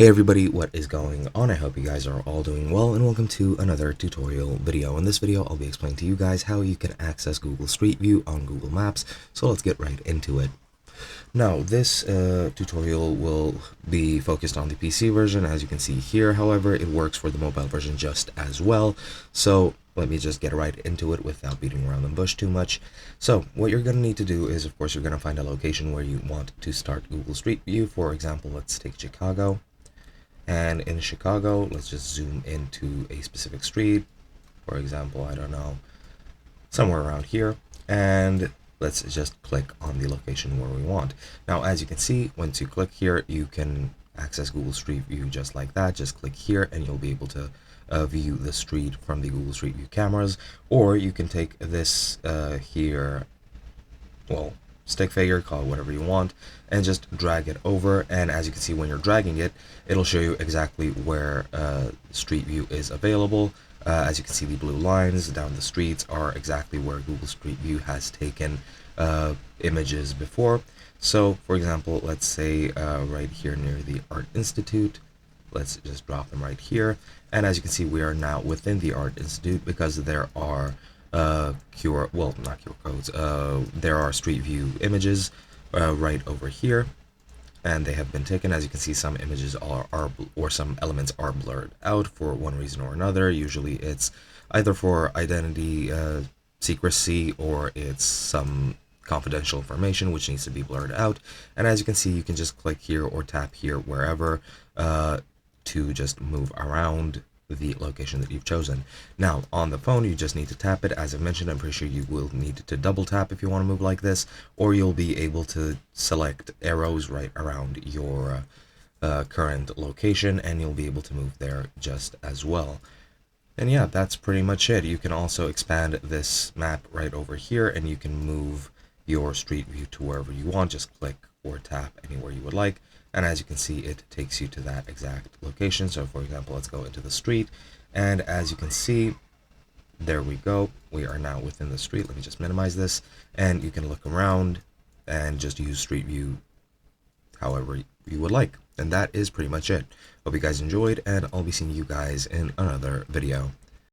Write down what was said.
Hey everybody, what is going on? I hope you guys are all doing well, and welcome to another tutorial video. In this video, I'll be explaining to you guys how you can access Google Street View on Google Maps, so let's get right into it. Now, this tutorial will be focused on the PC version, as you can see here. However, it works for the mobile version just as well, so let me just get right into it without beating around the bush too much. So what you're going to need to do is, of course, you're going to find a location where you want to start Google Street View. For example, let's take Chicago. And in Chicago, let's just zoom into a specific street. For example, I don't know, somewhere around here. And let's just click on the location where we want. Now, as you can see, once you click here, you can access Google Street View just like that. Just click here and you'll be able to view the street from the Google Street View cameras. Or you can take this here, well, stick figure, call it whatever you want, and just drag it over. And as you can see, when you're dragging it, it'll show you exactly where Street View is available. As you can see, the blue lines down the streets are exactly where Google Street View has taken images before. So for example, let's say right here near the Art Institute, let's just drop them right here. And as you can see, we are now within the Art Institute because there are not QR codes, there are Street View images right over here, and they have been taken. As you can see, some images or some elements are blurred out for one reason or another. Usually it's either for identity secrecy, or it's some confidential information which needs to be blurred out. And as you can see, you can just click here or tap here wherever to just move around the location that you've chosen. Now on the phone, you just need to tap it. As I mentioned, I'm pretty sure you will need to double tap if you want to move like this, or you'll be able to select arrows right around your current location, and you'll be able to move there just as well. And yeah, that's pretty much it. You can also expand this map right over here, and you can move your Street View to wherever you want. Just click or tap anywhere you would like. And as you can see, it takes you to that exact location. So for example, let's go into the street. And as you can see, there we go. We are now within the street. Let me just minimize this. And you can look around and just use Street View however you would like. And that is pretty much it. Hope you guys enjoyed, and I'll be seeing you guys in another video.